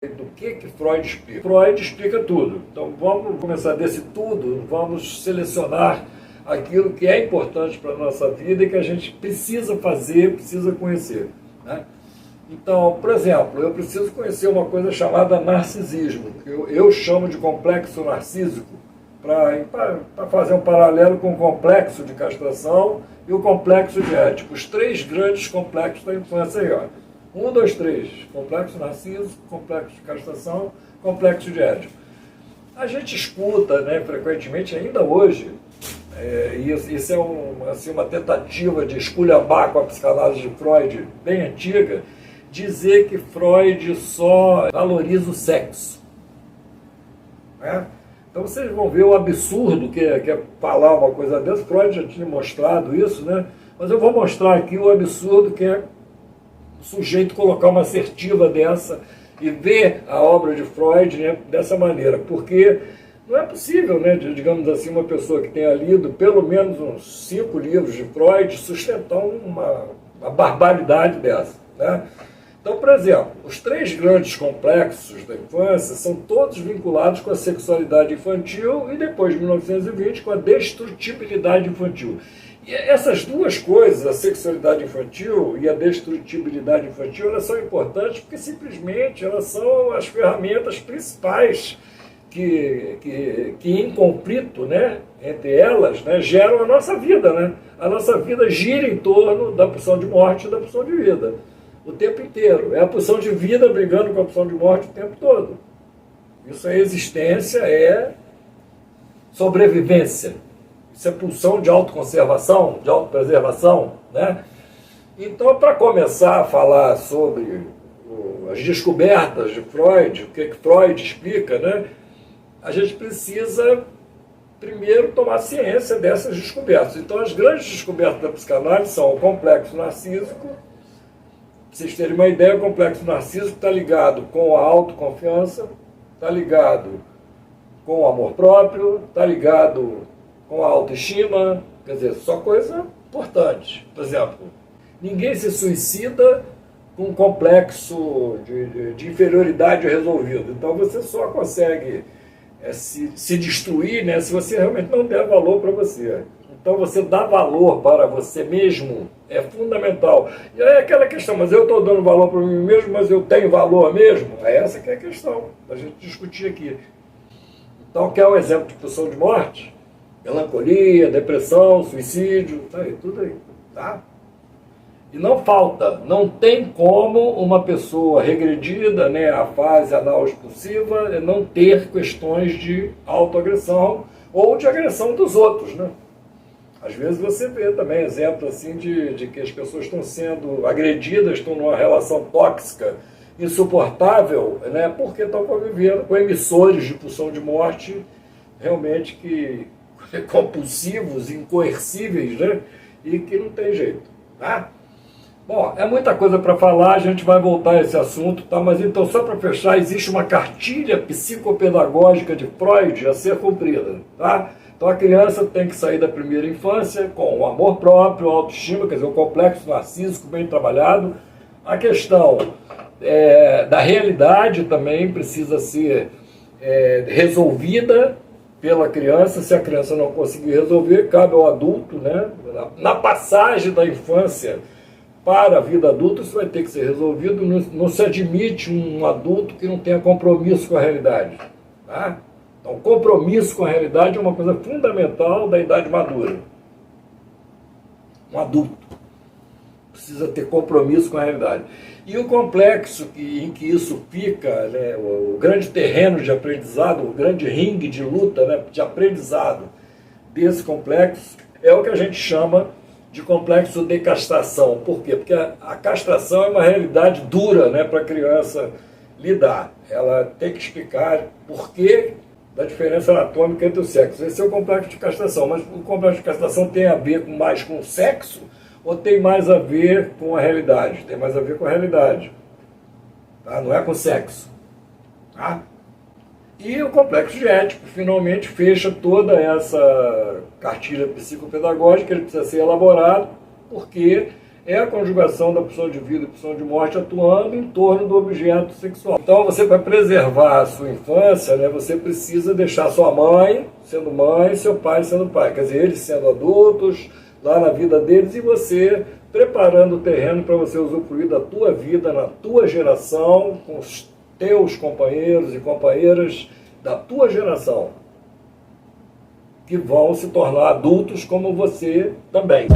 do que Freud explica. Freud explica tudo. Então vamos começar desse tudo, vamos selecionar aquilo que é importante para a nossa vida e que a gente precisa fazer, precisa conhecer, né? Então, por exemplo, eu preciso conhecer uma coisa chamada narcisismo, que eu chamo de complexo narcísico, para fazer um paralelo com o complexo de castração e o complexo de Édipo. Os três grandes complexos da infância aí, ó. 1, 2, 3. Complexo narcísico, complexo de castração, complexo de Édipo. A gente escuta, né, frequentemente, ainda hoje, isso é assim, uma tentativa de esculhambar com a psicanálise de Freud, bem antiga, dizer que Freud só valoriza o sexo, né? Então vocês vão ver o absurdo que é falar uma coisa dessa. Freud já tinha mostrado isso, né? Mas eu vou mostrar aqui o absurdo que é o sujeito colocar uma assertiva dessa e ver a obra de Freud, né, dessa maneira, porque não é possível, né, digamos assim, uma pessoa que tenha lido pelo menos uns 5 livros de Freud sustentar uma barbaridade dessa, né? Então, por exemplo, os 3 grandes complexos da infância são todos vinculados com a sexualidade infantil e depois de 1920 com a destrutibilidade infantil. E essas duas coisas, a sexualidade infantil e a destrutibilidade infantil, elas são importantes porque simplesmente elas são as ferramentas principais que em conflito, né, entre elas, né, geram a nossa vida, né? A nossa vida gira em torno da pulsão de morte e da pulsão de vida o tempo inteiro. É a pulsão de vida brigando com a pulsão de morte o tempo todo. Isso é existência, é sobrevivência. Isso é pulsão de autoconservação, de autopreservação, né? Então, para começar a falar sobre as descobertas de Freud, o que Freud explica, né, a gente precisa primeiro tomar ciência dessas descobertas. Então, as grandes descobertas da psicanálise são o complexo narcísico. Para vocês terem uma ideia, o complexo narcísico está ligado com a autoconfiança, está ligado com o amor próprio, está ligado com a autoestima, quer dizer, só coisa importante. Por exemplo, ninguém se suicida com um complexo de inferioridade resolvido. Então você só consegue se destruir, né, se você realmente não der valor para você. Então você dá valor para você mesmo é fundamental. E aí é aquela questão, mas eu estou dando valor para mim mesmo, mas eu tenho valor mesmo? É essa que é a questão da gente discutir aqui. Então, quer um exemplo de pulsão de morte? Melancolia, depressão, suicídio, tá aí, tudo aí, tá? E não falta, não tem como uma pessoa regredida, né, à fase anal-expulsiva não ter questões de autoagressão ou de agressão dos outros, né? Às vezes você vê também exemplos assim de que as pessoas estão sendo agredidas, estão numa relação tóxica, insuportável, né, porque estão convivendo com emissores de pulsão de morte realmente que compulsivos, incoercíveis, né, e que não tem jeito, tá? Bom, é muita coisa para falar, a gente vai voltar a esse assunto, tá? Mas então, só para fechar, existe uma cartilha psicopedagógica de Freud a ser cumprida, tá? Então a criança tem que sair da primeira infância com o amor próprio, a autoestima, quer dizer, o complexo narcísico bem trabalhado. A questão da realidade também precisa ser resolvida pela criança. Se a criança não conseguir resolver, cabe ao adulto, né? Na passagem da infância para a vida adulta, isso vai ter que ser resolvido. Não se admite um adulto que não tenha compromisso com a realidade, tá? Então, compromisso com a realidade é uma coisa fundamental da idade madura. Um adulto precisa ter compromisso com a realidade. E o complexo em que isso fica, né, o grande terreno de aprendizado, o grande ringue de luta, né, de aprendizado desse complexo, é o que a gente chama de complexo de castração. Por quê? Porque a castração é uma realidade dura, né, para a criança lidar. Ela tem que explicar por que da diferença anatômica entre os sexos. Esse é o complexo de castração. Mas o complexo de castração tem a ver mais com o sexo ou tem mais a ver com a realidade? Tem mais a ver com a realidade, tá? Não é com o sexo, tá? E o complexo de Édipo finalmente fecha toda essa cartilha psicopedagógica. Ele precisa ser elaborado porque é a conjugação da pulsão de vida e pulsão de morte atuando em torno do objeto sexual. Então, você, para preservar a sua infância, né, você precisa deixar sua mãe sendo mãe, seu pai sendo pai. Quer dizer, eles sendo adultos, lá na vida deles, e você preparando o terreno para você usufruir da tua vida, na tua geração, com os teus companheiros e companheiras da tua geração, que vão se tornar adultos como você também.